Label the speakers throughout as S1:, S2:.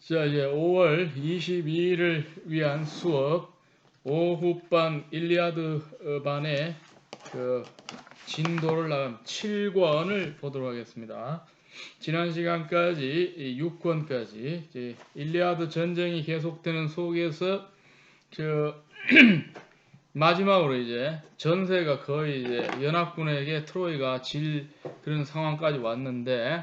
S1: 자, 이제 5월 22일을 위한 수업 오후반 일리아드 반의 그 진도를 나간 7권을 보도록 하겠습니다. 지난 시간까지 6권까지 일리아드 전쟁이 계속되는 속에서 마지막으로 이제 전세가 거의 이제 연합군에게 트로이가 질 그런 상황까지 왔는데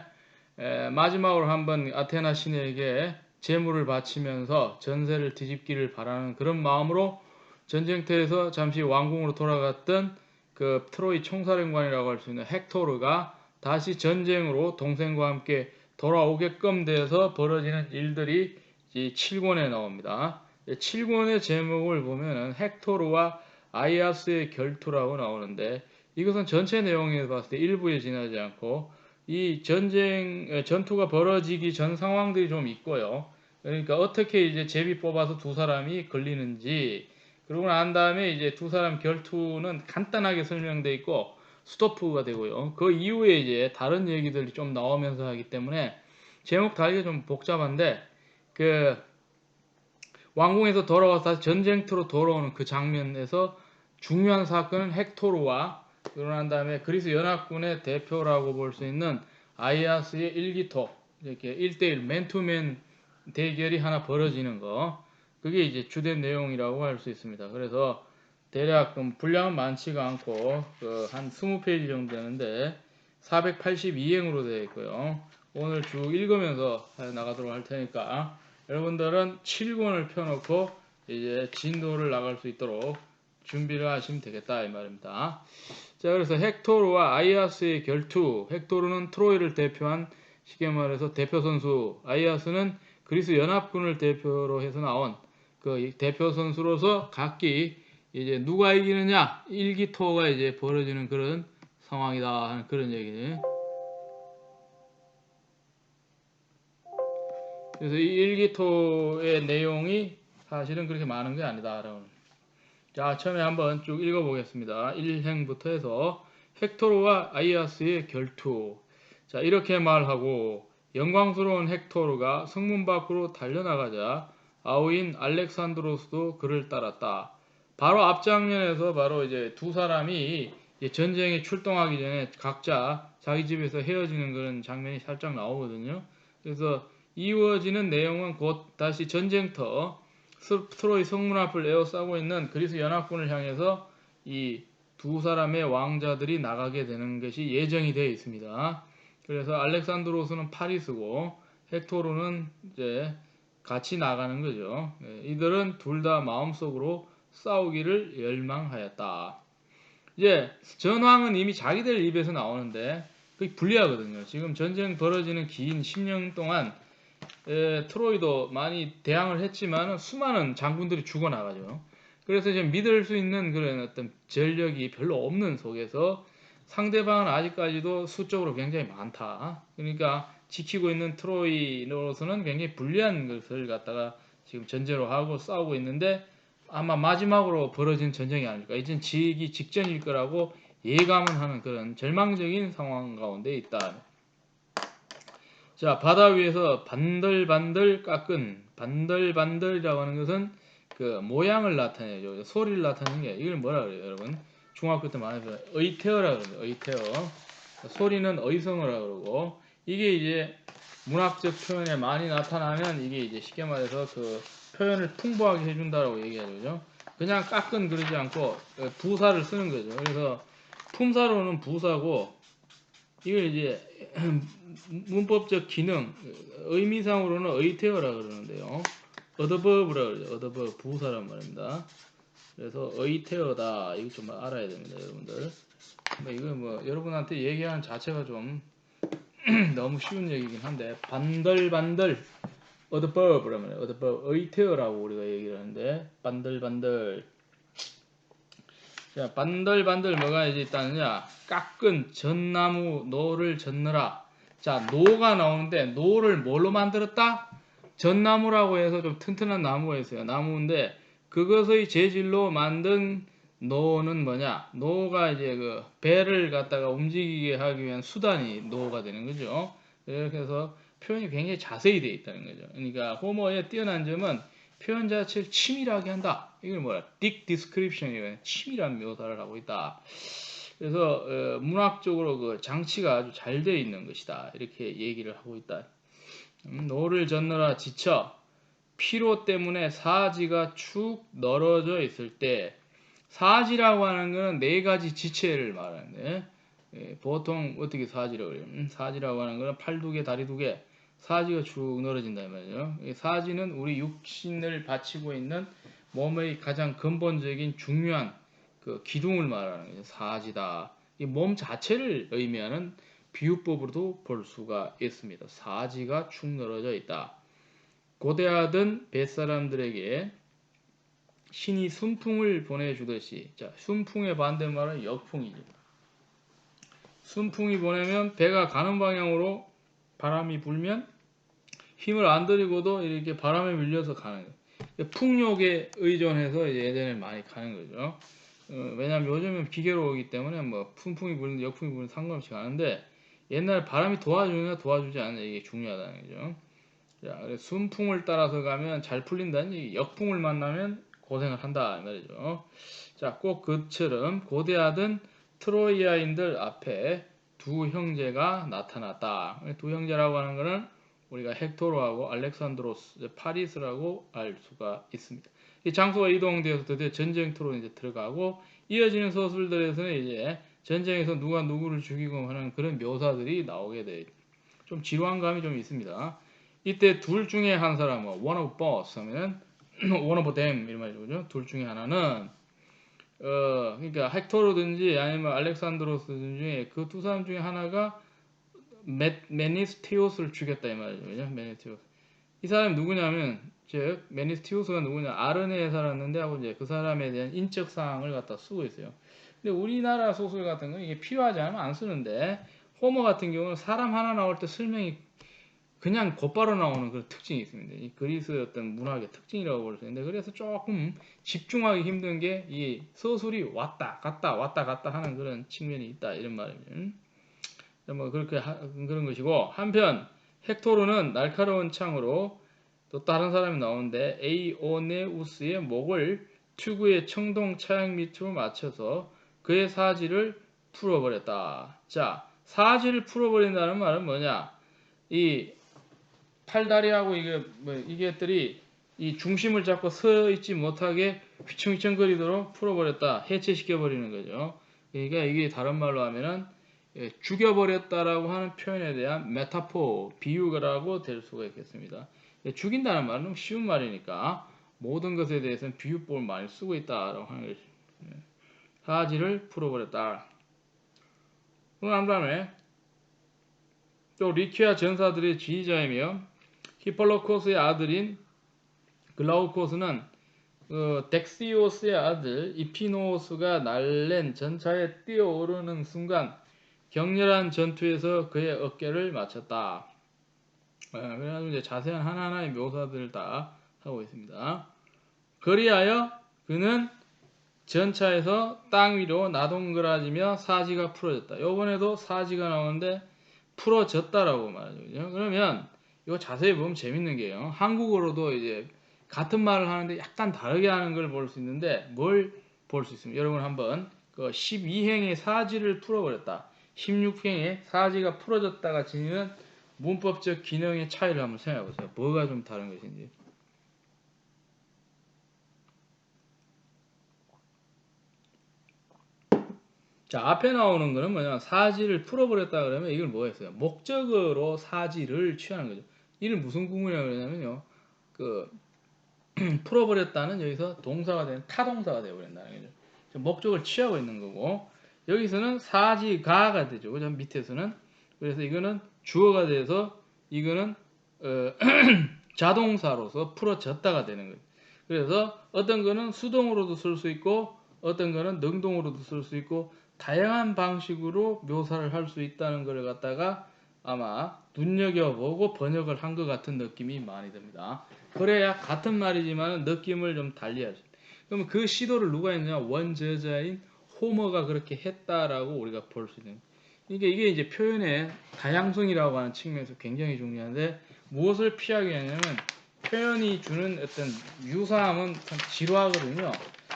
S1: 마지막으로 한번 아테나 신에게 재물을 바치면서 전세를 뒤집기를 바라는 그런 마음으로 전쟁터에서 잠시 왕궁으로 돌아갔던 그 트로이 총사령관이라고 할 수 있는 헥토르가 다시 전쟁으로 동생과 함께 돌아오게끔 돼서 벌어지는 일들이 이 7권에 나옵니다. 7권의 제목을 보면은 헥토르와 아이아스의 결투라고 나오는데 이것은 전체 내용에 봤을 때 일부에 지나지 않고 이 전투가 벌어지기 전 상황들이 좀 있고요. 그러니까 어떻게 이제 제비 뽑아서 두 사람이 걸리는지, 그러고 난 다음에 이제 두 사람 결투는 간단하게 설명돼 있고 스토프가 되고요. 그 이후에 이제 다른 얘기들이 좀 나오면서 하기 때문에 제목 달기가 좀 복잡한데, 그 왕궁에서 돌아와서 다시 전쟁터로 돌아오는 그 장면에서 중요한 사건은 헥토르와 그러고 난 다음에 그리스 연합군의 대표라고 볼 수 있는 아이아스의 일기토, 이렇게 1대1 맨투맨 대결이 하나 벌어지는 거, 그게 이제 주된 내용이라고 할 수 있습니다. 그래서 대략 분량은 많지가 않고 한 20페이지 정도 되는데 482행으로 되어 있고요. 오늘 쭉 읽으면서 나가도록 할 테니까 여러분들은 7권을 펴놓고 이제 진도를 나갈 수 있도록 준비를 하시면 되겠다 이 말입니다. 자, 그래서 헥토르와 아이아스의 결투. 헥토르는 트로이를 대표한, 쉽게 말해서 대표 선수, 아이아스는 그리스 연합군을 대표로 해서 나온 그 대표 선수로서 각기 이제 누가 이기느냐, 일기토가 이제 벌어지는 그런 상황이다 하는 그런 얘기네. 그래서 이 일기토의 내용이 사실은 그렇게 많은 게 아니다. 자, 처음에 한번 쭉 읽어보겠습니다. 1행부터 해서 헥토르와 아이아스의 결투. 자, 이렇게 말하고 영광스러운 헥토르가 성문 밖으로 달려나가자 아우인 알렉산드로스도 그를 따랐다. 바로 앞장면에서 바로 이제 두 사람이 전쟁에 출동하기 전에 각자 자기 집에서 헤어지는 그런 장면이 살짝 나오거든요. 그래서 이어지는 내용은 곧 다시 전쟁터 트로이 성문 앞을 에워싸고 있는 그리스 연합군을 향해서 이 두 사람의 왕자들이 나가게 되는 것이 예정이 되어 있습니다. 그래서 알렉산드로스는 파리스고 헥토르는 이제 같이 나가는 거죠. 이들은 둘 다 마음속으로 싸우기를 열망하였다. 이제 전황은 이미 자기들 입에서 나오는데 그게 불리하거든요. 지금 전쟁 벌어지는 긴 10년 동안 트로이도 많이 대항을 했지만 수많은 장군들이 죽어나가죠. 그래서 이제 믿을 수 있는 그런 어떤 전력이 별로 없는 속에서 상대방은 아직까지도 수적으로 굉장히 많다. 그러니까 지키고 있는 트로이로서는 굉장히 불리한 것을 갖다가 지금 전제로 하고 싸우고 있는데 아마 마지막으로 벌어진 전쟁이 아닐까. 이젠 지기 직전일 거라고 예감은 하는 그런 절망적인 상황 가운데 있다. 자, 바다 위에서 반들반들 깎은, 반들반들이라고 하는 것은 그 모양을 나타내죠. 소리를 나타내는 게, 이걸 뭐라 그래요, 여러분? 중학교 때 많이 배워요. 의태어라 그러죠. 의태어. 소리는 의성어라 그러고, 이게 이제 문학적 표현에 많이 나타나면 이게 이제 쉽게 말해서 그 표현을 풍부하게 해준다라고 얘기하죠. 그냥 깎은 그러지 않고 부사를 쓰는 거죠. 그래서 품사로는 부사고, 이걸 이제 문법적 기능, 의미상으로는 의태어라 그러는데요. 어드버브라 그러죠. 어드버브, 부사란 말입니다. 그래서 의태어다. 이거 좀 알아야 됩니다, 여러분들. 이거 뭐 여러분한테 얘기하는 자체가 좀 너무 쉬운 얘기긴 한데, 반들반들 어드버브란 말이에요. 어드버브, 의태어라고 우리가 얘기를 하는데, 반들반들. 자, 반들반들 뭐가 이제 있다느냐? 깎은 전나무 노를 젓느라. 자, 노가 나오는데 노를 뭘로 만들었다? 전나무라고 해서 좀 튼튼한 나무가 있어요. 나무인데 그것의 재질로 만든 노는 뭐냐? 노가 이제 배를 갖다가 움직이게 하기 위한 수단이 노가 되는 거죠. 이렇게 해서 표현이 굉장히 자세히 되어 있다는 거죠. 그러니까 호머의 뛰어난 점은 표현 자체를 치밀하게 한다. 이걸 뭐야? deep description이에요. 치밀한 묘사를 하고 있다. 그래서 문학적으로 그 장치가 아주 잘 되어 있는 것이다. 이렇게 얘기를 하고 있다. 노를 젓느라 지쳐 피로 때문에 사지가 축 늘어져 있을 때, 사지라고 하는 것은 네 가지 지체를 말하는데, 보통 어떻게 사지라고 그래요? 사지라고 하는 것은 팔 두 개, 다리 두 개, 사지가 쭉 늘어진다 말이죠. 사지는 우리 육신을 바치고 있는 몸의 가장 근본적인 중요한 그 기둥을 말하는 거죠. 사지다. 이 몸 자체를 의미하는 비유법으로도 볼 수가 있습니다. 사지가 축 늘어져 있다. 고대하던 뱃사람들에게 신이 순풍을 보내주듯이, 자, 순풍의 반대말은 역풍이죠. 순풍이 보내면 배가 가는 방향으로 바람이 불면 힘을 안 들이고도 이렇게 바람에 밀려서 가는 거예요. 풍력에 의존해서 이제 예전에 많이 가는 거죠. 왜냐하면 요즘은 기계로 오기 때문에 뭐 순풍이 불든 역풍이 불든 상관없이 가는데, 옛날 바람이 도와주느냐 도와주지 않느냐 이게 중요하다는 거죠. 자, 순풍을 따라서 가면 잘 풀린다는 얘기, 역풍을 만나면 고생을 한다 이 말이죠. 자, 꼭 그처럼 고대하던 트로이아인들 앞에 두 형제가 나타났다. 두 형제라고 하는 것은 우리가 헥토르하고 알렉산드로스, 파리스라고 알 수가 있습니다. 이 장소가 이동되어서 드디어 전쟁터로 이제 들어가고, 이어지는 서술들에서는 이제 전쟁에서 누가 누구를 죽이고 하는 그런 묘사들이 나오게 돼. 좀 지루한 감이 좀 있습니다. 이때 둘 중에 한 사람은 one of both 하면 one of them 이런 말이죠. 둘 중에 하나는 그러니까 헥토르든지 아니면 알렉산드로스든 중에 그 두 사람 중에 하나가 메니스티오스를 죽였다 이 말이죠. 메니스티오스. 이 사람이 누구냐면, 즉 메니스티오스가 누구냐, 아르네에 살았는데 하고 이제 그 사람에 대한 인적 사항을 갖다 쓰고 있어요. 근데 우리나라 소설 같은 건 이게 필요하지 않으면 안 쓰는데, 호머 같은 경우는 사람 하나 나올 때 설명이 그냥 곧바로 나오는 그런 특징이 있습니다. 이 그리스의 어떤 문학의 특징이라고 볼 수 있는데, 그래서 조금 집중하기 힘든 게 이 서술이 왔다 갔다 왔다 갔다 하는 그런 측면이 있다 이런 말입니다. 뭐 그렇게 그런 것이고, 한편 헥토르는 날카로운 창으로 또 다른 사람이 나오는데 에이오네우스의 목을 튜브의 청동 차약 밑으로 맞춰서 그의 사지를 풀어버렸다. 자, 사지를 풀어버린다는 말은 뭐냐? 이 팔다리하고 이게들이 이 중심을 잡고 서 있지 못하게 휘청휘청거리도록 풀어버렸다, 해체시켜버리는 거죠. 그러니까 이게 다른 말로 하면은 죽여버렸다라고 하는 표현에 대한 메타포, 비유라고 될 수가 있겠습니다. 죽인다는 말은 쉬운 말이니까 모든 것에 대해서는 비유법을 많이 쓰고 있다라고 하는 것이. 사지를 풀어버렸다. 그런 다음에 또 리키아 전사들의 지휘자이며 히폴로코스의 아들인 글라우코스는 덱시오스의 아들 이피노스가 날랜 전차에 뛰어오르는 순간 격렬한 전투에서 그의 어깨를 맞췄다. 그래가지고 이제 자세한 하나하나의 묘사들을 다 하고 있습니다. 그리하여 그는 전차에서 땅 위로 나동그라지며 사지가 풀어졌다. 요번에도 사지가 나오는데 풀어졌다라고 말하죠. 그러면 이거 자세히 보면 재밌는 게요. 한국어로도 이제 같은 말을 하는데 약간 다르게 하는 걸 볼 수 있는데, 뭘 볼 수 있습니다. 여러분 한번 그 12행의 사지를 풀어버렸다, 16행의 사지가 풀어졌다가 지니는 문법적 기능의 차이를 한번 생각해 보세요. 뭐가 좀 다른 것인지. 자, 앞에 나오는 거는 뭐냐, 사지를 풀어버렸다 그러면 이걸 뭐였어요? 목적으로 사지를 취하는 거죠. 이를 무슨 구문이라고 그러냐면요, 그 풀어버렸다는 여기서 동사가 되는 타동사가 되어버린다는 거죠. 목적을 취하고 있는 거고, 여기서는 사지가가 되죠. 그죠? 밑에서는. 그래서 이거는 주어가 돼서 이거는 자동사로서 풀어졌다가 되는 거죠. 그래서 어떤 거는 수동으로도 쓸 수 있고 어떤 거는 능동으로도 쓸 수 있고 다양한 방식으로 묘사를 할 수 있다는 걸 갖다가 아마 눈여겨보고 번역을 한 것 같은 느낌이 많이 듭니다. 그래야 같은 말이지만 느낌을 좀 달리 하죠. 그러면 그 시도를 누가 했냐? 원저자인 호머가 그렇게 했다라고 우리가 볼 수 있는. 이게 이제 표현의 다양성이라고 하는 측면에서 굉장히 중요한데 무엇을 피하기 위하냐면 표현이 주는 어떤 유사함은 참 지루하거든요.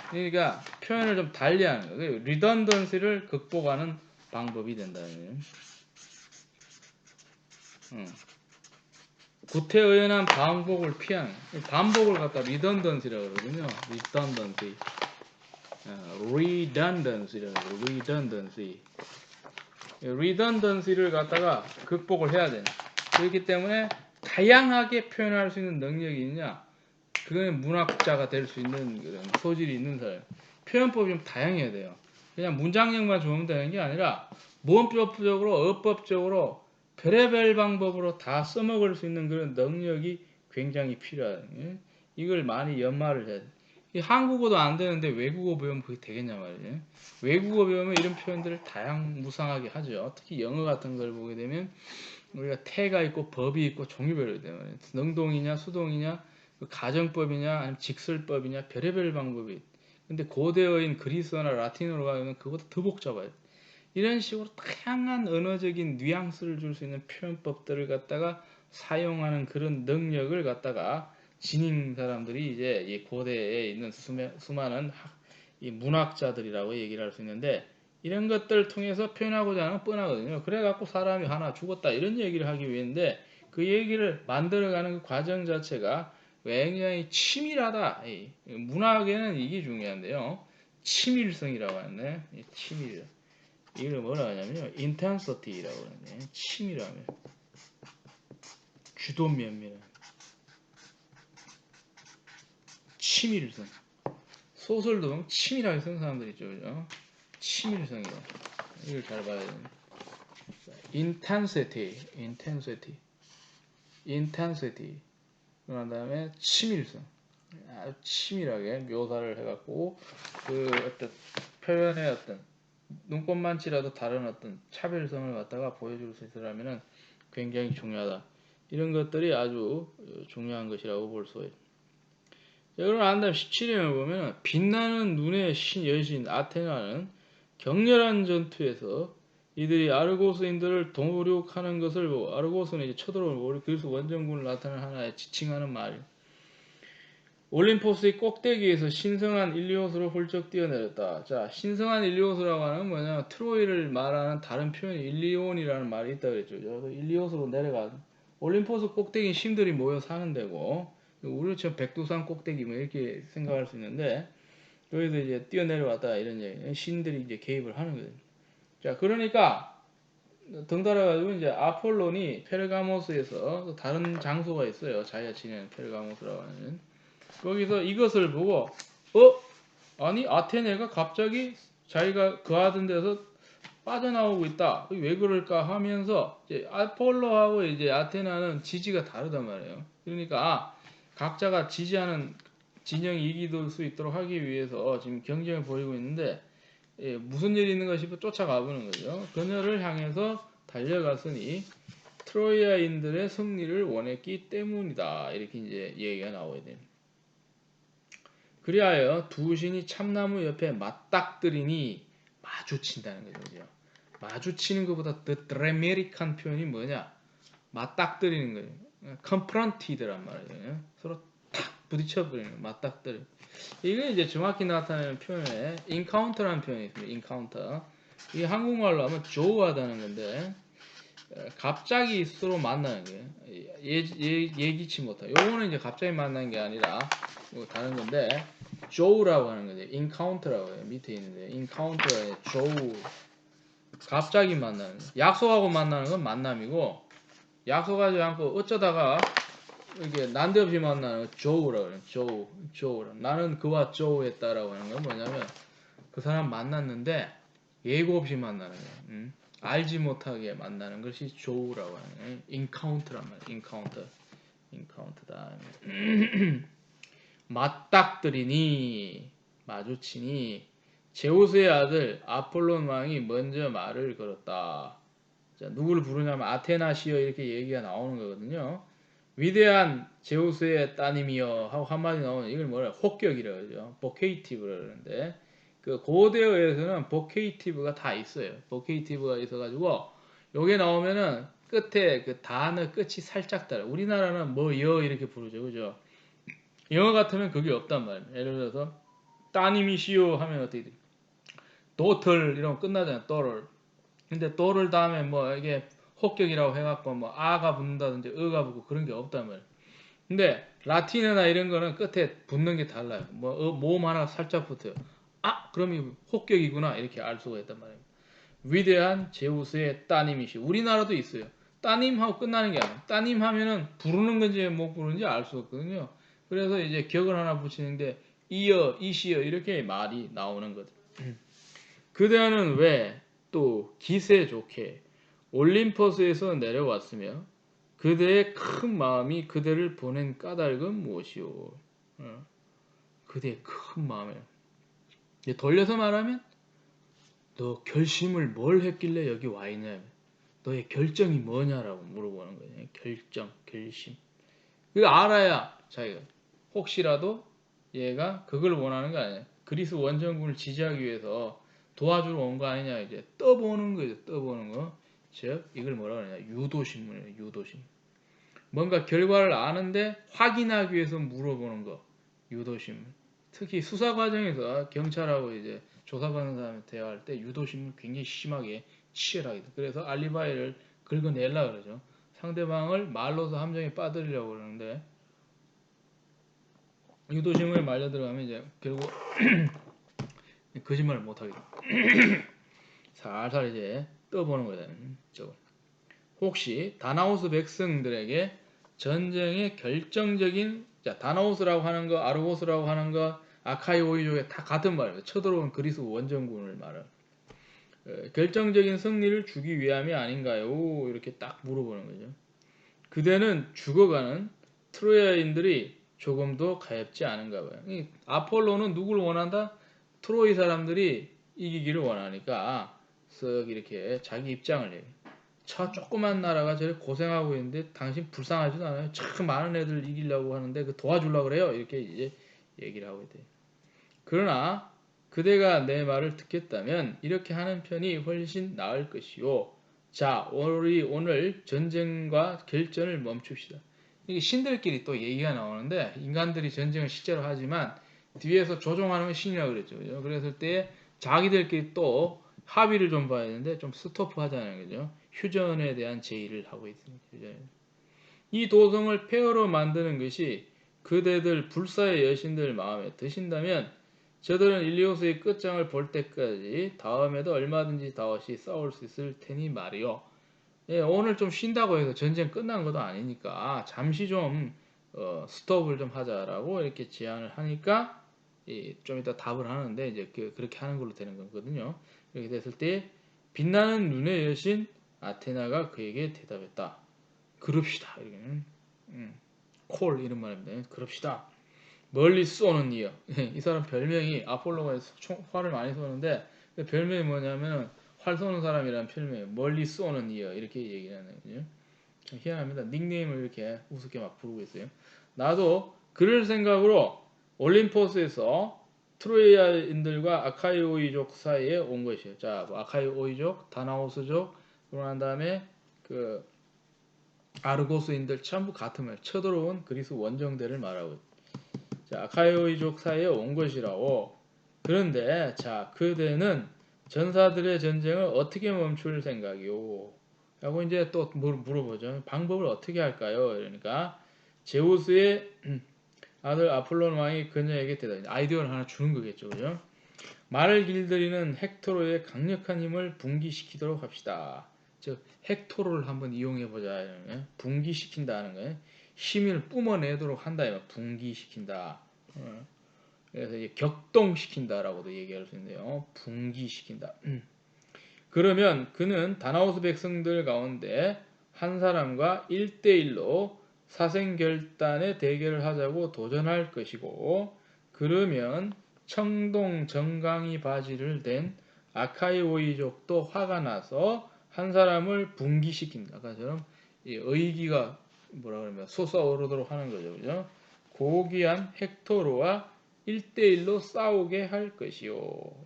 S1: 그러니까 표현을 좀 달리하는 거예요. 리던던시를 극복하는 방법이 된다는. 구태의연한 반복을 피하는. 반복을 갖다 리던던시라고 그러거든요. 리던던시. redundancy라고 그래요. redundancy. redundancy를 갖다가 극복을 해야 되는. 그렇기 때문에 다양하게 표현할 수 있는 능력이 있냐? 그건 문학자가 될 수 있는 그런 소질이 있는 사람. 표현법이 좀 다양해야 돼요. 그냥 문장력만 좋으면 되는 게 아니라 문법적으로, 어법적으로 별의별 방법으로 다 써먹을 수 있는 그런 능력이 굉장히 필요하다. 이걸 많이 연마를 해야 돼. 한국어도 안 되는데 외국어 배우면 그게 되겠냐 말이에요. 외국어 배우면 이런 표현들을 다양무상하게 하죠. 특히 영어 같은 걸 보게 되면 우리가 태가 있고 법이 있고 종류별로 있단 말이에요. 능동이냐 수동이냐 가정법이냐 아니면 직설법이냐 별의별 방법이. 근데 고대어인 그리스어나 라틴어로 가면 그것도 더 복잡해요. 이런 식으로 다양한 언어적인 뉘앙스를 줄 수 있는 표현법들을 갖다가 사용하는 그런 능력을 갖다가 지닌 사람들이 이제 이 고대에 있는 수많은 이 문학자들이라고 얘기를 할 수 있는데 이런 것들을 통해서 표현하고자 하는 건 뻔하거든요. 그래갖고 사람이 하나 죽었다 이런 얘기를 하기 위해인데 그 얘기를 만들어가는 그 과정 자체가 굉장히 치밀하다. 문학에는 이게 중요한데요. 치밀성이라고 하는데 치밀. 이걸 뭐라 하냐면요. intensity라고 하는데 치밀함이에요. 주도 면밀한 치밀성. 소설도 보면 치밀하게 쓴 사람들 있죠. 그죠? 치밀성이다. 이걸 잘 봐야 됩니다. intensity. 그런 다음에 치밀성. 아주 치밀하게 묘사를 해갖고 그 어떤 표현의 어떤 눈꽃만치라도 다른 어떤 차별성을 갖다가 보여줄 수 있으려면은 굉장히 중요하다. 이런 것들이 아주 중요한 것이라고 볼 수 있습니다. 그러고 난 다음 17년을 보면 빛나는 눈의 여신 아테나는 격렬한 전투에서 이들이 아르고스인들을 동력하는 것을 보고 아르고스는 이제 쳐들어오고 그래서 원정군을 나타내는 하나의 지칭하는 말이에요. 올림포스의 꼭대기에서 신성한 일리오스로 훌쩍 뛰어내렸다. 자, 신성한 일리오스라고 하는 건 뭐냐? 트로이를 말하는 다른 표현이 일리온이라는 말이 있다 그랬죠. 일리오스로 내려가. 올림포스 꼭대기는 신들이 모여 사는 데고, 우리처럼 백두산 꼭대기 뭐 이렇게 생각할 수 있는데, 여기서 이제 뛰어내려왔다 이런 얘기. 신들이 이제 개입을 하는 거예요. 자, 그러니까 덩달아가지고 이제 아폴론이 페르가모스에서 다른 장소가 있어요. 자기가 지내는 페르가모스라고 하는. 거기서 이것을 보고 아니 아테네가 갑자기 자기가 거하던 데서 빠져나오고 있다. 왜 그럴까 하면서 이제 아폴로하고 이제 아테나는 지지가 다르단 말이에요. 그러니까 각자가 지지하는 진영이 이길 수 있도록 하기 위해서 지금 경쟁을 벌이고 있는데 무슨 일이 있는가 싶어 쫓아가 보는 거죠. 그녀를 향해서 달려갔으니 트로이아인들의 승리를 원했기 때문이다. 이렇게 이제 얘기가 나오게 됩니다. 그리하여 두 신이 참나무 옆에 맞닥뜨리니 마주친다는 거죠. 마주치는 것보다 더 드라마틱한 표현이 뭐냐? 맞닥뜨리는 거예요. confronted란 말이에요. 서로 탁 부딪혀버리는 거예요. 맞닥뜨리. 이게 이제 정확히 나타내는 표현에 encounter라는 표현이 있습니다. encounter. 이게 한국말로 하면 조우하다는 건데 갑자기 서로 만나는 거예요. 예기치 못한. 요거는 이제 갑자기 만나는 게 아니라 뭐 다른 건데 조우라고 하는 거죠. encounter라고 해요. 밑에 있는데 encounter의 조우. 갑자기 만나는. 약속하고 만나는 건 만남이고 약속하지 않고 어쩌다가 이게 난데없이 만나는 조우라고 해요. 조우. 나는 그와 조우했다라고 하는 건 뭐냐면 그 사람 만났는데 예고 없이 만나는 거예요. 알지 못하게 만나는 것이 조우라고 하는 거예요. encounter란 말이에요. encounter다. 맞닥뜨리니 마주치니 제우스의 아들 아폴론 왕이 먼저 말을 걸었다. 자, 누구를 부르냐면 아테나시여 이렇게 얘기가 나오는 거거든요. 위대한 제우스의 따님이여 하고 한마디 나오는 이걸 뭐라 혹격이라고 하죠. 보케이티브라고 그러는데 그 고대어에서는 보케이티브가 다 있어요. 보케이티브가 있어가지고 요게 나오면은 끝에 그 단어 끝이 살짝 달라. 우리나라는 뭐 여 이렇게 부르죠, 그죠? 영어 같으면 그게 없단 말이에요. 예를 들어서 따님이시오 하면 어떻게 돼? 도털 이러면 끝나잖아요. 또를. 근데 또를 다음에 뭐 이게 혹격이라고 해갖고 뭐 아가 붙는다든지 어가 붙고 그런 게 없단 말이에요. 근데 라틴어나 이런 거는 끝에 붙는 게 달라요. 뭐 모음 하나 살짝 붙어요. 아, 그럼 이 혹격이구나 이렇게 알 수가 있단 말이에요. 위대한 제우스의 따님이시. 우리나라도 있어요. 따님하고 끝나는 게 아니에요. 따님 하면은 부르는 건지 못 부르는지 알 수 없거든요. 그래서 이제 격을 하나 붙이는데 이여, 이시여 이렇게 말이 나오는 거죠. 그대는 왜 또 기세 좋게 올림퍼스에서 내려왔으며 그대의 큰 마음이 그대를 보낸 까닭은 무엇이오? 그대의 큰 마음에 돌려서 말하면 너 결심을 뭘 했길래 여기 와 있냐? 너의 결정이 뭐냐라고 물어보는 거예요. 결정, 결심. 그거 알아야 자기가 혹시라도 얘가 그걸 원하는 거 아니야. 그리스 원정군을 지지하기 위해서 도와주러 온 거 아니냐 이제 떠보는 거죠. 떠보는 거. 즉 이걸 뭐라 그러냐? 유도신문이에요. 유도신. 뭔가 결과를 아는데 확인하기 위해서 물어보는 거. 유도신문. 특히 수사 과정에서 경찰하고 이제 조사받는 사람이 대화할 때 유도신문 굉장히 심하게 치열하게 돼. 그래서 알리바이를 긁어내려고 그러죠. 상대방을 말로서 함정에 빠뜨리려고 그러는데 유도신문에 말려 들어가면 이제 결국 거짓말을 못하게 돼. 살살 이제 떠보는 거다. 혹시 다나우스 백성들에게 전쟁의 결정적인 다나우스라고 하는 거, 아르고스라고 하는 거, 아카이오이족에 다 같은 말이에요. 쳐들어온 그리스 원정군을 말하는 결정적인 승리를 주기 위함이 아닌가요? 이렇게 딱 물어보는 거죠. 그대는 죽어가는 트로야인들이 조금도 가엾지 않은가 봐요. 이 아폴로는 누구를 원한다? 트로이 사람들이 이기기를 원하니까 쓱 이렇게 자기 입장을 내요. 저 조그만 나라가 저렇게 고생하고 있는데 당신 불쌍하지도 않아요? 참 많은 애들 이기려고 하는데 그 도와주려고 그래요? 이렇게 이제 얘기를 하고 돼요. 그러나 그대가 내 말을 듣겠다면 이렇게 하는 편이 훨씬 나을 것이요. 자, 우리 오늘 전쟁과 결전을 멈춥시다. 이게 신들끼리 또 얘기가 나오는데 인간들이 전쟁을 실제로 하지만 뒤에서 조종하는 건 신이라고 그랬죠. 그죠? 그랬을 때 자기들끼리 또 합의를 좀 봐야 되는데 좀 스토프 하자는 거죠. 휴전에 대한 제의를 하고 있습니다. 이 도성을 폐허로 만드는 것이 그대들 불사의 여신들 마음에 드신다면 저들은 일리오스의 끝장을 볼 때까지 다음에도 얼마든지 다시 싸울 수 있을 테니 말이요. 예, 오늘 좀 쉰다고 해서 전쟁 끝난 것도 아니니까 잠시 좀 스톱을 좀 하자라고 이렇게 제안을 하니까 좀 이따 답을 하는데 이제 그렇게 하는 걸로 되는 거거든요. 이렇게 됐을 때 빛나는 눈의 여신 아테나가 그에게 대답했다. 그럽시다. 이렇게는 콜 이런 말입니다. 그럽시다. 멀리 쏘는 이여. 이 사람 별명이 아폴로가 활을 많이 쏘는데 별명이 뭐냐면 활 쏘는 사람이라는 별명이에요. 멀리 쏘는 이여 이렇게 얘기를 하는 거죠. 희한합니다. 닉네임을 이렇게 우습게 막 부르고 있어요. 나도 그럴 생각으로 올림포스에서 트로이아인들과 아카이오이족 사이에 온 것이에요. 자, 뭐 아카이오이족, 다나오스족, 그러고 난 다음에 그 아르고스인들 전부 같은 말, 쳐들어온 그리스 원정대를 말하고 있어요. 자, 아카이오이족 사이에 온 것이라고. 그런데 자, 그대는 전사들의 전쟁을 어떻게 멈출 생각이오? 라고 이제 또 물어보죠. 방법을 어떻게 할까요? 그러니까 제우스의 아들 아폴론 왕이 그녀에게 대답, 아이디어를 하나 주는 거겠죠, 그죠? 말을 길들이는 헥토로의 강력한 힘을 분기시키도록 합시다. 즉 헥토로를 한번 이용해 보자. 분기시킨다는 거예요. 힘을 뿜어내도록 한다. 분기시킨다. 그래서 이제 격동시킨다라고도 얘기할 수 있는데요. 분기시킨다. 그러면 그는 다나우스 백성들 가운데 한 사람과 1대1로 사생결단의 대결을 하자고 도전할 것이고, 그러면 청동 정강이 바지를 댄 아카이오이족도 화가 나서 한 사람을 분기시킨다. 아까처럼 의기가 뭐라 그러면 솟아오르도록 하는 거죠. 그죠? 고귀한 헥토르와 1대1로 싸우게 할 것이요.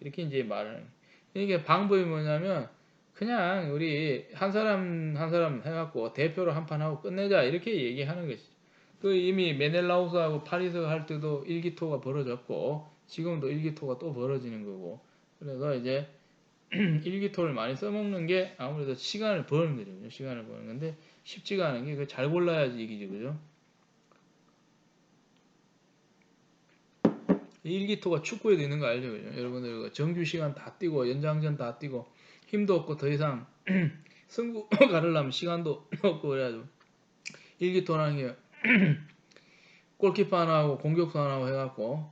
S1: 이렇게 이제 말을. 이게 방법이 뭐냐면 그냥 우리 한 사람 한 사람 해갖고 대표로 한 판 하고 끝내자 이렇게 얘기하는 것이죠. 그 이미 메넬라우스하고 파리스 할 때도 일기토가 벌어졌고 지금도 일기토가 또 벌어지는 거고 그래서 이제 일기토를 많이 써먹는 게 아무래도 시간을 버는 거죠. 시간을 버는 건데 쉽지가 않은 게 잘 골라야지 이기지 그죠? 일기토가 축구에도 있는 거 알죠? 그죠? 여러분들 정규 시간 다 뛰고 연장전 다 뛰고 힘도 없고 더 이상 승부 가르려면 시간도 없고 그래가지고 일기토라는 게 골키퍼 하나 하고 공격수 하나 하고 해갖고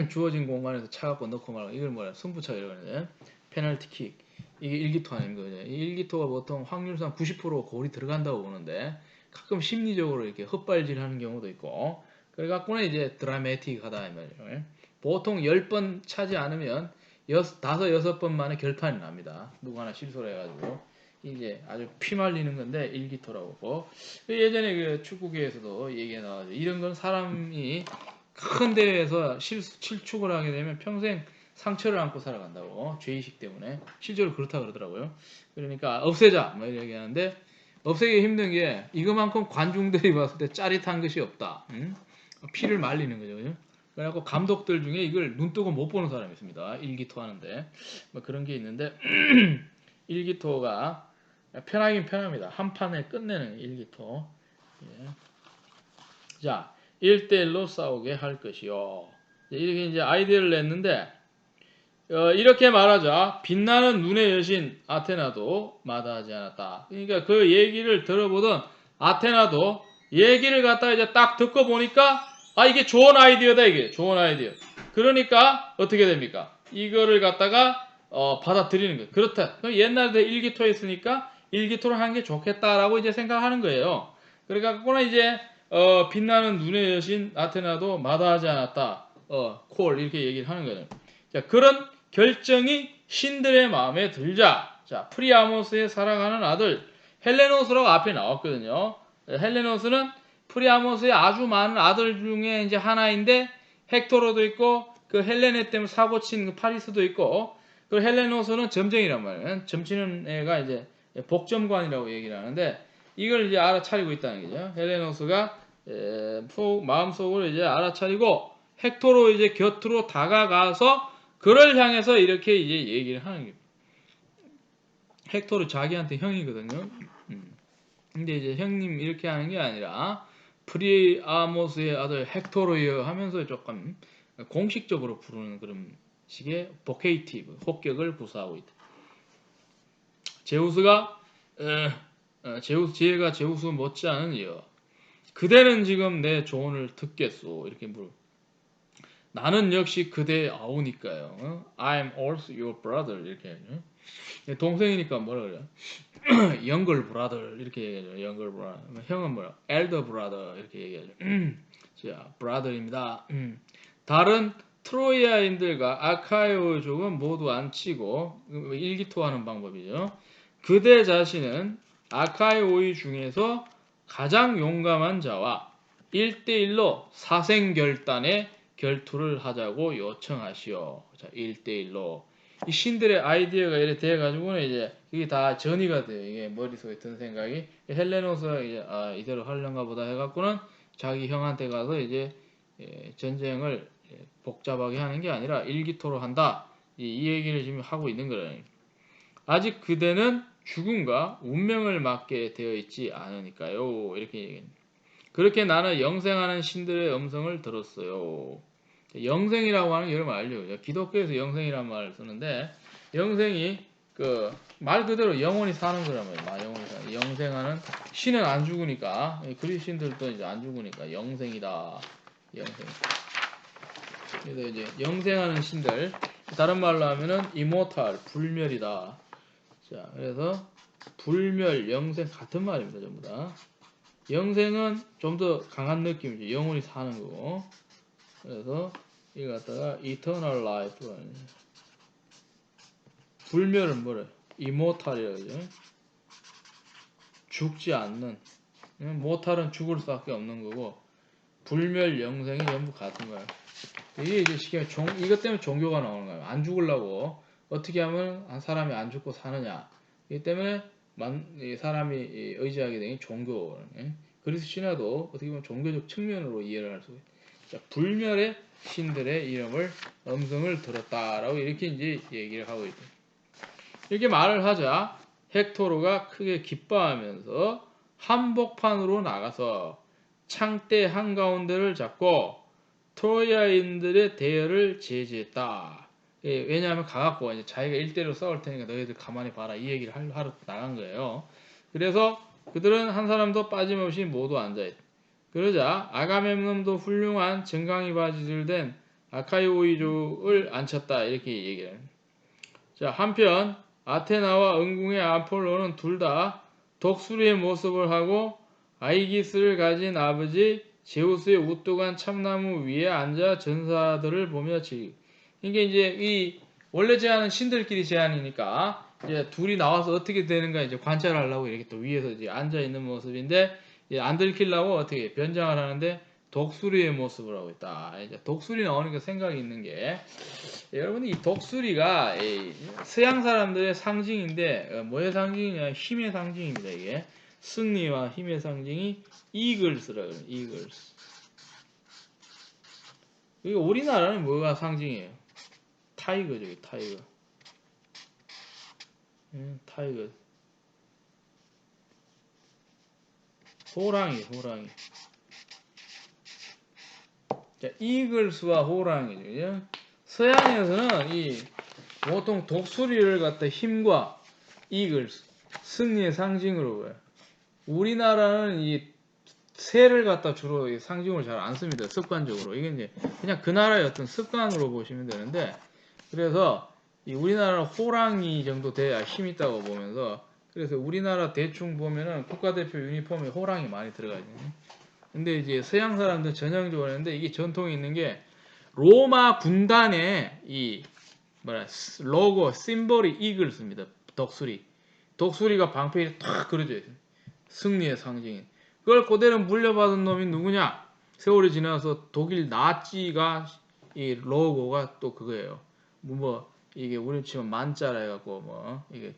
S1: 주어진 공간에서 차갖고 넣고 말고 이걸 뭐야 승부차 이러는데 페널티킥 이게 일기토 아닙니까? 이 일기토가 보통 확률상 90% 골이 들어간다고 보는데 가끔 심리적으로 이렇게 헛발질하는 경우도 있고 그래갖고는 이제 드라마틱하다 이 말이에요. 보통 10번 차지 않으면 5, 6번 만에 결판이 납니다. 누구 하나 실수를 해가지고 이제 아주 피 말리는 건데 일기토라고 하고 예전에 그 축구계에서도 얘기가 나와요. 이런 건 사람이 큰 대회에서 실축을 하게 되면 평생 상처를 안고 살아간다고 죄의식 때문에 실제로 그렇다 그러더라고요. 그러니까 없애자 뭐 이렇게 하는데 없애기 힘든 게 이거만큼 관중들이 봤을 때 짜릿한 것이 없다. 피를 말리는 거죠. 그죠? 그래갖고 감독들 중에 이걸 눈 뜨고 못 보는 사람이 있습니다. 일기토 하는데 뭐 그런 게 있는데 일기토가 편하긴 편합니다. 한 판에 끝내는 일기토. 예. 자, 1대1로 싸우게 할 것이요. 이렇게 이제 아이디어를 냈는데 이렇게 말하자. 빛나는 눈의 여신 아테나도 마다하지 않았다. 그러니까 그 얘기를 들어보던 아테나도 얘기를 갖다 이제 딱 듣고 보니까 아 이게 좋은 아이디어다 이게 좋은 아이디어. 그러니까 어떻게 됩니까? 이거를 갖다가 받아들이는 거예요. 그렇다. 그럼 옛날에 일기토 했으니까 일기토를 하는 게 좋겠다라고 이제 생각하는 거예요. 그러니까 이제 빛나는 눈의 여신 아테나도 마다하지 않았다. 콜 이렇게 얘기를 하는 거예요. 자, 그런 결정이 신들의 마음에 들자. 자, 프리아모스의 사랑하는 아들 헬레노스라고 앞에 나왔거든요. 헬레노스는 프리아모스의 아주 많은 아들 중에 이제 하나인데 헥토로도 있고 그 헬레네 때문에 사고 친 그 파리스도 있고 그 헬레노스는 점쟁이란 말이에요. 점치는 애가 이제 복점관이라고 얘기를 하는데 이걸 이제 알아차리고 있다는 거죠. 헬레노스가 마음속으로 이제 알아차리고 헥토로 이제 곁으로 다가가서 그를 향해서 이렇게 이제 얘기를 하는 거예요. 헥토르 자기한테 형이거든요. 근데 이제 형님 이렇게 하는 게 아니라 프리아모스의 아들 헥토르여 하면서 조금 공식적으로 부르는 그런 식의 보케이티브 혹격을 구사하고 있다. 제우스가 지혜가 제우스 못지않은 이여 그대는 지금 내 조언을 듣겠소 이렇게 물어. 나는 역시 그대의 아우니까요. I'm also your brother 이렇게 하죠. 동생이니까 뭐라 그래요? younger brother 이렇게 얘기하죠. younger brother. 형은 뭐야? elder brother 이렇게 얘기하죠. 자, brother입니다. 다른 트로이아인들과 아카이오족은 모두 안 치고 일기토하는 방법이죠. 그대 자신은 아카이오이 중에서 가장 용감한 자와 1대1로 사생결단에 결투를 하자고 요청하시오. 자, 1대1로. 이 신들의 아이디어가 이렇게 돼가지고는 이제 이게 다 전이가 돼요. 이게 머릿속에 든 생각이. 헬레노스가 이제 이대로 하려는가 보다 해갖고는 자기 형한테 가서 이제 전쟁을 복잡하게 하는 게 아니라 일기토로 한다. 이 얘기를 지금 하고 있는 거예요. 아직 그대는 죽음과 운명을 맞게 되어 있지 않으니까요. 이렇게 얘기합니다. 그렇게 나는 영생하는 신들의 음성을 들었어요. 영생이라고 하는 게 여러분 알죠? 기독교에서 영생이라는 말을 쓰는데 영생이 그 말 그대로 영원히 사는 거란 말이에요. 영원히 사는. 영생하는 신은 안 죽으니까 그리스인들도 이제 안 죽으니까 영생이다. 영생. 그래서 이제 영생하는 신들 다른 말로 하면은 이모탈 불멸이다. 자, 그래서 불멸, 영생 같은 말입니다. 전부 다. 영생은 좀 더 강한 느낌이죠. 영원히 사는 거고. 그래서 이거 갖다가 eternal life라는 불멸은 뭐래? immortal이라고 그러죠. 죽지 않는. mortal은 죽을 수밖에 없는 거고 불멸, 영생이 전부 같은 거예요. 이게 이제 이것 때문에 종교가 나오는 거예요. 안 죽으려고 어떻게 하면 한 사람이 안 죽고 사느냐. 이기 때문에 사람이 의지하게 되는 종교. 그리스 신화도 어떻게 보면 종교적 측면으로 이해를 할 수 있어요. 자, 불멸의 신들의 이름을 음성을 들었다라고 이렇게 이제 얘기를 하고 있죠. 이렇게 말을 하자 헥토르가 크게 기뻐하면서 한복판으로 나가서 창대 한가운데를 잡고 트로야인들의 대열을 제지했다. 왜냐하면 가갖고 이제 자기가 1대1로 싸울 테니까 너희들 가만히 봐라 이 얘기를 하러 나간 거예요. 그래서 그들은 한 사람도 빠짐없이 모두 앉아있다. 그러자 아가멤논도 훌륭한 정강이 바지를 된 아카이오이족을 앉혔다 이렇게 얘기를 해요. 자, 한편 아테나와 응궁의 아폴로는 둘 다 독수리의 모습을 하고 아이기스를 가진 아버지 제우스의 우뚝한 참나무 위에 앉아 전사들을 보며 즐기고. 이게 이제 이 원래 제안은 신들끼리 제안이니까 이제 둘이 나와서 어떻게 되는가 이제 관찰하려고 이렇게 또 위에서 이제 앉아 있는 모습인데 안 들키려고 어떻게 변장을 하는데 독수리의 모습을 하고 있다. 이제 독수리 나오니까 생각이 있는 게 여러분 이 독수리가 서양 사람들의 상징인데 뭐의 상징이냐 힘의 상징입니다. 이게 승리와 힘의 상징이 이글스라고 해요. 이글스. 이거 우리나라는 뭐가 상징이에요? 타이거죠. 타이거. 타이거. 호랑이. 자, 이글스와 호랑이죠. 그죠? 서양에서는 이 보통 독수리를 갖다 힘과 이글스, 승리의 상징으로 봐요. 우리나라는 이 새를 갖다 주로 상징으로 잘 안 씁니다. 습관적으로. 이게 이제 그냥 그 나라의 어떤 습관으로 보시면 되는데, 그래서 이 우리나라는 호랑이 정도 돼야 힘 있다고 보면서, 그래서 우리나라 대충 보면은 국가대표 유니폼에 호랑이 많이 들어가요. 근데 이제 서양 사람들 전형적으로 하는데 이게 전통이 있는 게 로마 군단의 이 로고 심볼이 이글스입니다. 독수리가 방패에 탁 그려져 있어요. 승리의 상징인. 그걸 그대로 물려받은 놈이 누구냐? 세월이 지나서 독일 나치가 이 로고가 또 그거예요. 뭐 이게 우리 치면 만자라 해갖고 뭐 이게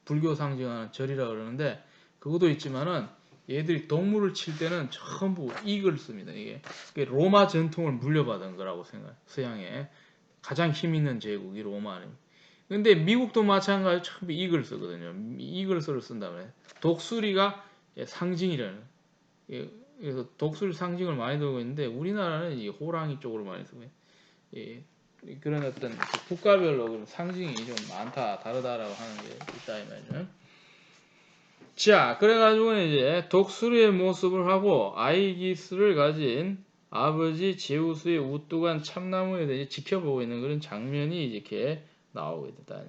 S1: 불교 상징하는 절이라 그러는데 그것도 있지만은 얘들이 동물을 칠 때는 전부 이글스입니다. 이게 로마 전통을 물려받은 거라고 생각해요. 서양의 가장 힘 있는 제국이 로마는. 근데 미국도 마찬가지로 전부 이글스거든요. 이글스를 쓴다 그래요. 독수리가 상징이라는. 그래서 독수리 상징을 많이 두고 있는데 우리나라는 이 호랑이 쪽으로 많이 쓰고 있어요. 그런 어떤 국가별로 상징이 좀 많다, 다르다라고 하는 게 있다 이 말이죠. 자, 그래가지고 이제 독수리의 모습을 하고 아이기스를 가진 아버지 제우스의 우뚝한 참나무에 대해 지켜보고 있는 그런 장면이 이렇게 나오게 됐다.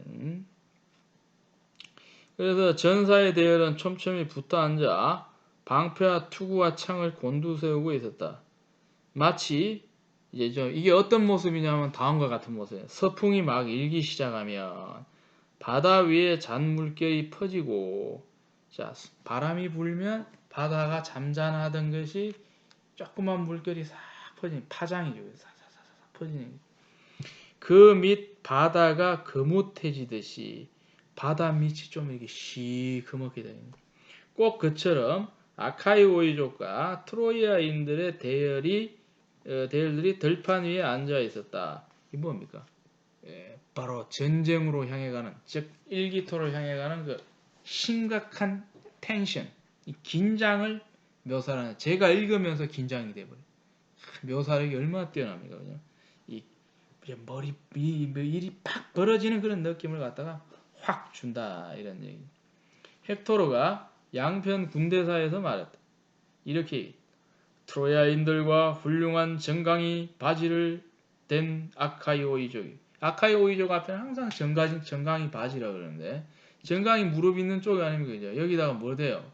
S1: 그래서 전사의 대열은 촘촘히 붙어 앉아 방패와 투구와 창을 곤두세우고 있었다. 마치 이제 이게 어떤 모습이냐면 다음과 같은 모습이에요. 서풍이 막 일기 시작하면 바다 위에 잔물결이 퍼지고 자, 바람이 불면 바다가 잠잠하던 것이 조그만 물결이 싹 퍼지는 파장이죠. 사사사사 퍼지는. 그 밑 바다가 거뭇해지듯이 바다 밑이 좀 이렇게 시커멓게 되는. 꼭 그처럼 아카이오이족과 트로이아인들의 대열들이 들판 위에 앉아 있었다. 이 뭡니까? 바로 전쟁으로 향해 가는, 즉 일기토를 향해 가는 그 심각한 텐션, 이 긴장을 묘사하는. 제가 읽으면서 긴장이 돼버려요. 묘사력이 얼마나 뛰어납니까, 그죠? 이 일이 팍 벌어지는 그런 느낌을 갖다가 확 준다 이런 얘기. 헥토르가 양편 군대사에서 말했다. 이렇게 트로야인들과 훌륭한 정강이 바지를 댄 아카이오이족이. 아카이오이족 앞에는 항상 정강이 바지라고 그러는데 정강이 무릎 있는 쪽이 아닙니까? 그죠? 여기다가 뭐 돼요?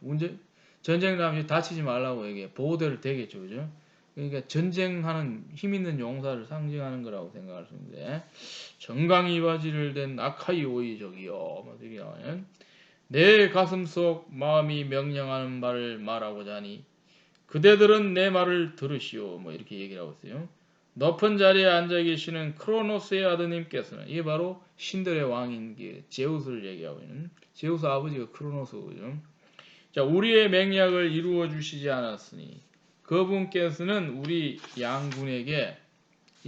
S1: 전쟁 나면 다치지 말라고 이게 보호대를 대겠죠. 그죠? 그러니까 전쟁하는 힘 있는 용사를 상징하는 거라고 생각할 수 있는데 정강이 바지를 댄 아카이오이족이요. 뭐 이렇게 나와요. 내 가슴 속 마음이 명령하는 말을 말하고자 하니 그대들은 내 말을 들으시오. 뭐 이렇게 얘기를 하고 있어요. 높은 자리에 앉아 계시는 크로노스의 아드님께서는 이게 바로 신들의 왕인 게 제우스를 얘기하고 있는 제우스 아버지가 크로노스죠. 자, 우리의 맹약을 이루어 주시지 않았으니 그분께서는 우리 양군에게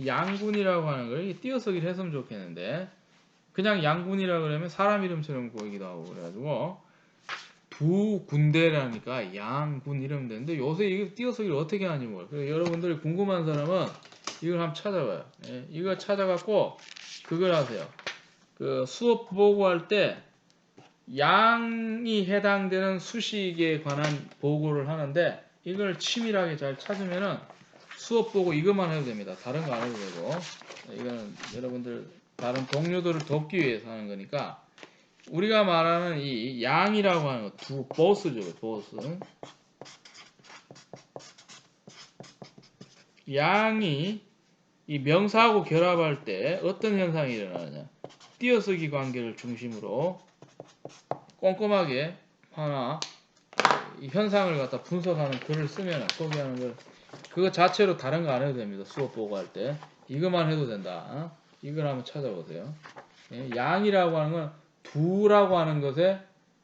S1: 양군이라고 하는 걸 띄어쓰기를 했으면 좋겠는데 그냥 양군이라 그러면 사람 이름처럼 보이기도 하고 그래가지고 두 군대라니까 양군 이러면 되는데 요새 이거 띄어쓰기를 어떻게 하는지 몰라요. 그래서 여러분들이 궁금한 사람은 이걸 한번 찾아봐요. 예, 이거 찾아갖고 그걸 하세요. 그 수업 보고할 때 양이 해당되는 수식에 관한 보고를 하는데 이걸 치밀하게 잘 찾으면은 수업 보고 이것만 해도 됩니다. 다른 거 안 해도 되고 이거는 여러분들 다른 동료들을 돕기 위해서 하는 거니까 우리가 말하는 이 양이라고 하는 거 두 보스죠. 보스 양이 이 명사하고 결합할 때 어떤 현상이 일어나느냐 띄어쓰기 관계를 중심으로 꼼꼼하게 하나 이 현상을 갖다 분석하는 글을 쓰면 소개하는 걸 그거 자체로 다른 거 안 해도 됩니다. 수업 보고할 때 이것만 해도 된다. 이걸 한번 찾아보세요. 예, 양이라고 하는 건 두라고 하는 것에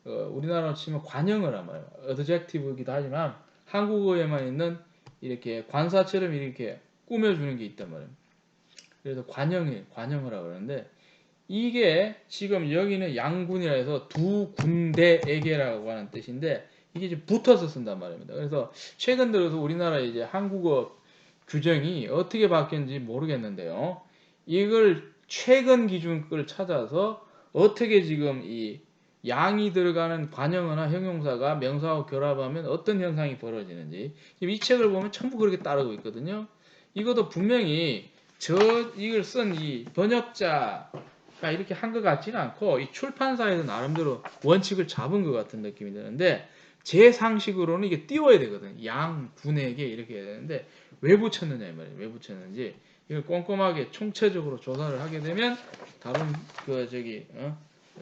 S1: 우리나라로 치면 관형을 한 말이에요. 어드젝티브이기도 하지만 한국어에만 있는 이렇게 관사처럼 이렇게 꾸며주는 게 있단 말이에요. 그래서 관형을 하라고 그러는데 이게 지금 여기는 양군이라 해서 두 군대에게라고 하는 뜻인데 이게 이제 붙어서 쓴단 말입니다. 그래서 최근 들어서 우리나라 이제 한국어 규정이 어떻게 바뀌었는지 모르겠는데요. 이걸 최근 기준을 찾아서 어떻게 지금 이 양이 들어가는 관형어나 형용사가 명사하고 결합하면 어떤 현상이 벌어지는지 이 책을 보면 전부 그렇게 따르고 있거든요. 이것도 분명히 이걸 쓴 이 번역자가 이렇게 한 것 같지는 않고 이 출판사에서 나름대로 원칙을 잡은 것 같은 느낌이 드는데 제 상식으로는 이게 띄워야 되거든. 양군에게 이렇게 해야 되는데 왜 붙였느냐 이 말이에요. 왜 붙였는지 이걸 꼼꼼하게 총체적으로 조사를 하게 되면 다른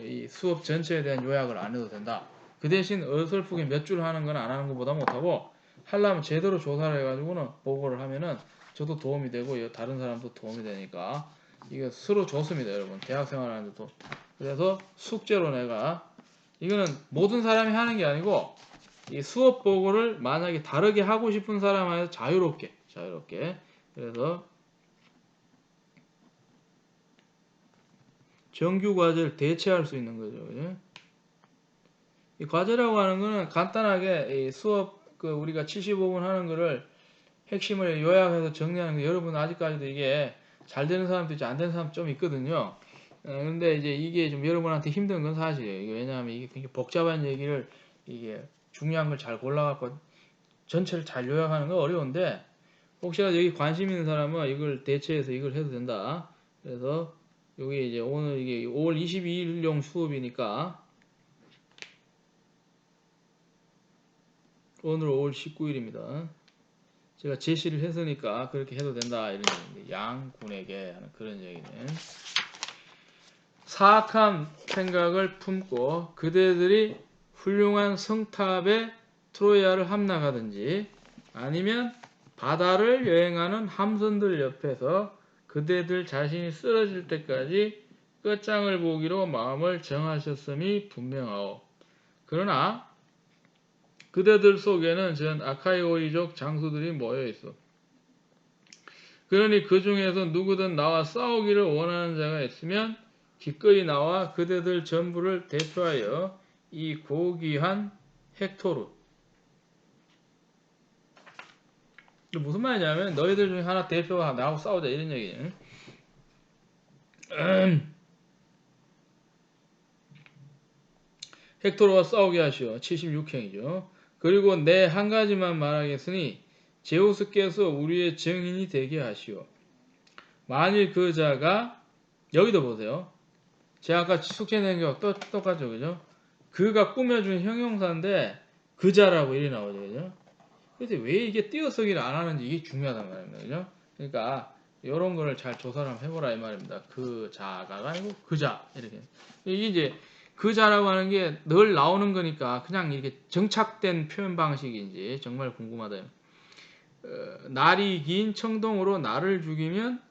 S1: 이 수업 전체에 대한 요약을 안 해도 된다. 그 대신 어설프게 몇 줄 하는 건 안 하는 것보다 못하고 하려면 제대로 조사를 해가지고는 보고를 하면은 저도 도움이 되고 다른 사람도 도움이 되니까 이게 서로 좋습니다, 여러분. 대학생활 하는데도. 그래서 숙제로 내가 이거는 모든 사람이 하는 게 아니고 이 수업 보고를 만약에 다르게 하고 싶은 사람한테 자유롭게 그래서 정규 과제를 대체할 수 있는 거죠. 그죠? 이 과제라고 하는 거는 간단하게 이 수업 우리가 75분 하는 거를 핵심을 요약해서 정리하는 거 여러분 아직까지도 이게 잘 되는 사람도 있지 안 되는 사람도 좀 있거든요. 그런데 이제 이게 좀 여러분한테 힘든 건 사실이에요. 이게 왜냐하면 이게 굉장히 복잡한 얘기를 이게 중요한 걸 잘 골라갖고 전체를 잘 요약하는 건 어려운데 혹시라도 여기 관심 있는 사람은 이걸 대체해서 이걸 해도 된다. 그래서 여기 이제 오늘 이게 5월 22일용 수업이니까 오늘 5월 19일입니다. 제가 제시를 했으니까 그렇게 해도 된다 이런 얘기인데 양군에게 하는 그런 얘기는 사악한 생각을 품고 그대들이 훌륭한 성탑에 트로이아를 함락하든지 아니면 바다를 여행하는 함선들 옆에서 그대들 자신이 쓰러질 때까지 끝장을 보기로 마음을 정하셨음이 분명하오. 그러나 그대들 속에는 전 아카이오이족 장수들이 모여 있어. 그러니 그 중에서 누구든 나와 싸우기를 원하는 자가 있으면 기꺼이 나와 그대들 전부를 대표하여 이 고귀한 헥토르. 무슨 말이냐면 너희들 중에 하나 대표가 나하고 싸우자 이런 얘기예요. 헥토르와 싸우게 하시오. 76행이죠. 그리고 내 한 가지만 말하겠으니 제우스께서 우리의 증인이 되게 하시오. 만일 그 자가 여기도 보세요. 제가 아까 숙제 낸 게 똑같죠, 그죠? 그가 꾸며준 형용사인데 그 자라고 이리 나오죠, 그죠? 그래서 왜 이게 띄어쓰기를 안 하는지 이게 중요하단 말입니다, 그죠? 그러니까 이런 거를 잘 조사를 한번 해보라 이 말입니다. 그 자가 아니고 그 자 이렇게 이게 이제 그 자라고 하는 게 늘 나오는 거니까 그냥 이렇게 정착된 표현 방식인지 정말 궁금하다. 날이 긴 청동으로 나를 죽이면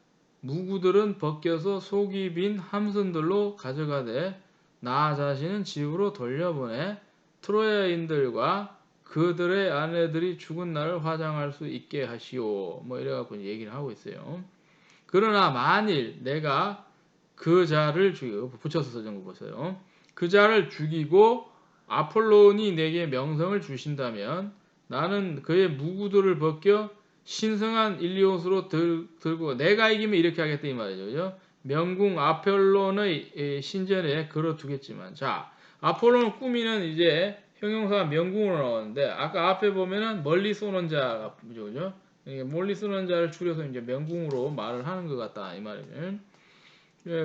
S1: 무구들은 벗겨서 속이 빈 함선들로 가져가되 나 자신은 집으로 돌려보내 트로야인들과 그들의 아내들이 죽은 날을 화장할 수 있게 하시오. 뭐 이래갖고 얘기를 하고 있어요. 그러나 만일 내가 그 자를 죽이고 붙여서 써준 거 보세요. 그 자를 죽이고 아폴론이 내게 명성을 주신다면 나는 그의 무구들을 벗겨 신성한 일리옷으로 들고 내가 이기면 이렇게 하겠다 이 말이죠. 그죠? 명궁 아폴론의 신전에 걸어두겠지만 자 아폴론 꾸미는 이제 형용사가 명궁으로 나오는데 아까 앞에 보면은 멀리 쏘는 자가 그죠? 멀리 쏘는 자를 줄여서 이제 명궁으로 말을 하는 것 같다 이 말이죠.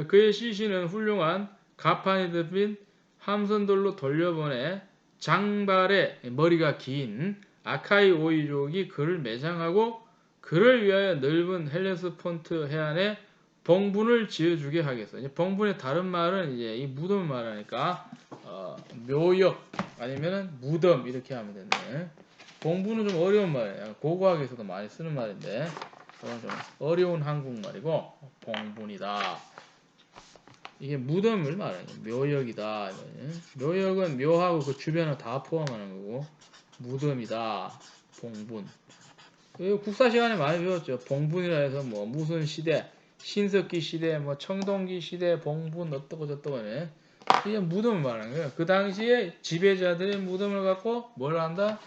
S1: 그의 시신은 훌륭한 가판이 덮인 함선들로 돌려보내 장발에 머리가 긴 아카이 오이족이 그를 매장하고 그를 위하여 넓은 헬레스폰트 해안에 봉분을 지어주게 하겠어. 이제 봉분의 다른 말은 이제 이 무덤을 말하니까 묘역 아니면은 무덤 이렇게 하면 되네. 봉분은 좀 어려운 말이에요. 고고학에서도 많이 쓰는 말인데 그건 좀 어려운 한국말이고 봉분이다. 이게 무덤을 말해요. 묘역이다. 묘역은 묘하고 그 주변을 다 포함하는 거고 무덤이다. 봉분. 국사 시간에 많이 배웠죠. 봉분이라 해서 뭐 무슨 시대, 신석기 시대, 뭐 청동기 시대, 봉분 어떠고 저떠고네. 이게 무덤을 말하는 거예요. 그 당시에 지배자들의 무덤을 갖고 뭘 한다?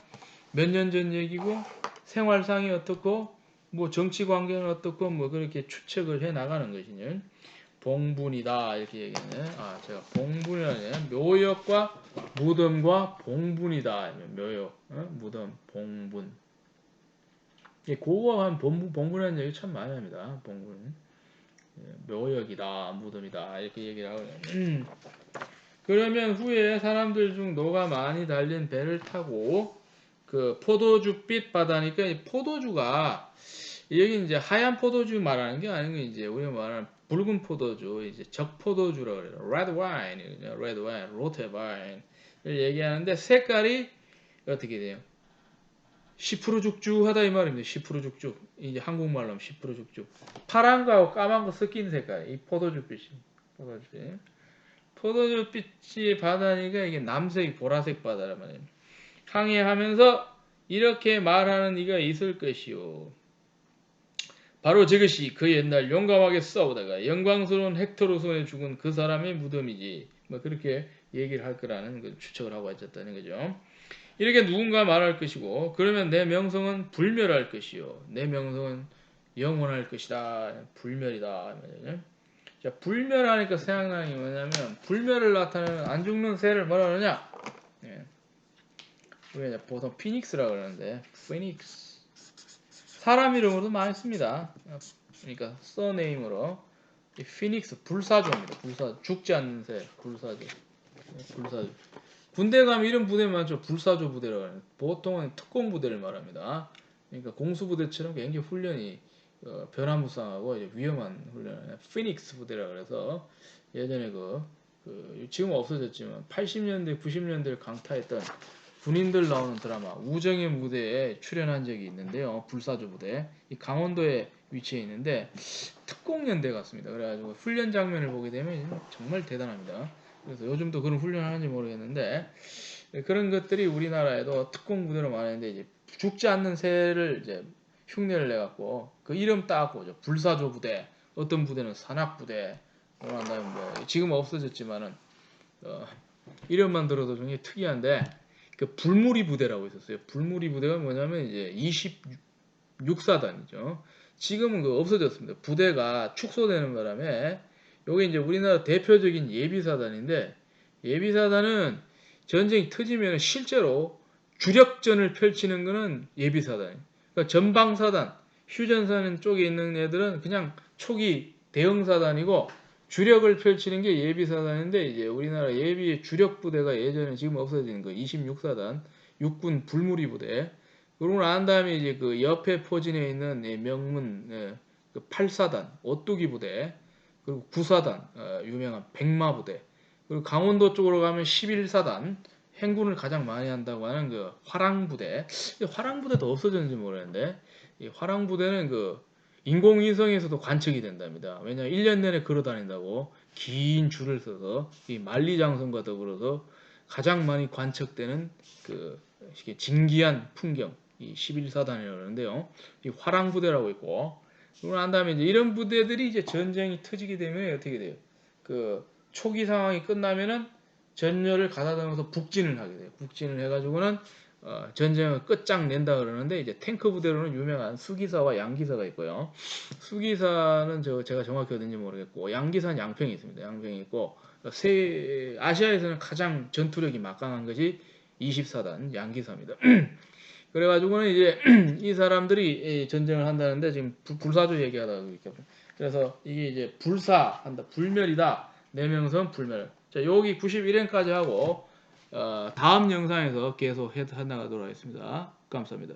S1: 몇 년 전 얘기고 생활상이 어떻고 뭐 정치 관계는 어떻고 뭐 그렇게 추측을 해 나가는 것이죠. 봉분이다 이렇게 얘기하네. 제가 봉분이라네. 묘역과 무덤과 봉분이다. 묘역, 무덤, 봉분. 고고한 봉분이라는 얘기 참 많이 합니다. 봉분. 묘역이다, 무덤이다 이렇게 얘기를 하거든요. 그러면 후에 사람들 중 노가 많이 달린 배를 타고 그 포도주빛 바다니까 이 포도주가 여기 이제 하얀 포도주 말하는 게 아니고 이제 우리가 말하는 붉은 포도주, 이제 적포도주라고 그래요. Red wine, red wine, rotted wine을 얘기하는데 색깔이 어떻게 돼요? 10% 죽죽하다 이 말입니다. 10% 죽죽. 이제 한국말로 하면 10% 죽죽. 파란 거하고 까만 거 섞인 색깔. 이 포도주빛이. 포도주빛. 포도주빛이 바다니까 이게 남색, 보라색 바다란 말이에요. 항해하면서 이렇게 말하는 이가 있을 것이요. 바로 저것이 그 옛날 용감하게 싸우다가 영광스러운 헥토르 손에 죽은 그 사람의 무덤이지. 뭐 그렇게 얘기를 할 거라는 걸 추측을 하고 있었다는 거죠. 이렇게 누군가 말할 것이고 그러면 내 명성은 불멸할 것이요. 내 명성은 영원할 것이다. 불멸이다. 자, 불멸하니까 생각나는 게 뭐냐면 불멸을 나타내는 안 죽는 새를 뭐라 그러냐? 우리가 보통 피닉스라고 그러는데 피닉스 사람 이름으로도 많이 씁니다. 그러니까 서네임으로 피닉스 불사조입니다. 불사조 죽지 않는 새 불사조. 불사조. 군대 가면 이런 부대 많죠. 불사조 부대라고 하는. 보통은 특공 부대를 말합니다. 그러니까 공수부대처럼 굉장히 훈련이 변화무쌍하고 위험한 훈련. 피닉스 부대라고 그래서 예전에 지금 없어졌지만 80년대, 90년대를 강타했던 군인들 나오는 드라마 우정의 무대에 출연한 적이 있는데요. 불사조 부대. 이 강원도에 위치해 있는데 특공연대 같습니다. 그래가지고 훈련 장면을 보게 되면 정말 대단합니다. 그래서 요즘도 그런 훈련을 하는지 모르겠는데 그런 것들이 우리나라에도 특공 부대로 많은데 이제 죽지 않는 새를 이제 흉내를 내갖고 그 이름 따고 불사조 부대, 어떤 부대는 산악 부대, 그런 다음에 뭐 지금 없어졌지만은 이름만 들어도 굉장히 특이한데 그 불무리 부대라고 있었어요. 불무리 부대가 뭐냐면 이제 26사단이죠. 지금은 없어졌습니다. 부대가 축소되는 바람에 요게 이제 우리나라 대표적인 예비사단인데 예비사단은 전쟁이 터지면 실제로 주력전을 펼치는 거는 예비사단이에요. 그러니까 전방사단, 휴전사는 쪽에 있는 애들은 그냥 초기 대형사단이고 주력을 펼치는 게 예비사단인데 이제 우리나라 예비의 주력 부대가 예전에 지금 없어진 거 26사단 육군 불무리 부대 그러고 난 다음에 이제 그 옆에 포진해 있는 명문 그 8사단 오뚜기 부대 그리고 9사단 유명한 백마 부대 그리고 강원도 쪽으로 가면 11사단 행군을 가장 많이 한다고 하는 그 화랑부대 화랑부대도 없어졌는지 모르겠는데 이 화랑부대는 그 인공위성에서도 관측이 된답니다. 왜냐하면 1년 내내 걸어 다닌다고 긴 줄을 서서 이 만리장성과 더불어서 가장 많이 관측되는 그 진기한 풍경, 이 11사단이라고 하는데요. 이 화랑부대라고 있고, 그러고 난 다음에 이제 이런 부대들이 이제 전쟁이 터지게 되면 어떻게 돼요? 그 초기 상황이 끝나면은 전열을 가다듬어서 북진을 하게 돼요. 북진을 해가지고는 전쟁을 끝장낸다 그러는데, 이제 탱크 부대로는 유명한 수기사와 양기사가 있고요. 수기사는 제가 정확히 어딘지 모르겠고, 양기사는 양평이 있습니다. 양평이 있고, 아시아에서는 가장 전투력이 막강한 것이 24단 양기사입니다. 그래가지고는 이제 이 사람들이 전쟁을 한다는데, 지금 불사조 얘기하다가 이렇게, 그래서 이게 이제 불사한다, 불멸이다, 내명선 불멸. 자, 여기 91회까지 하고 다음 영상에서 계속 해나가도록 하겠습니다. 감사합니다.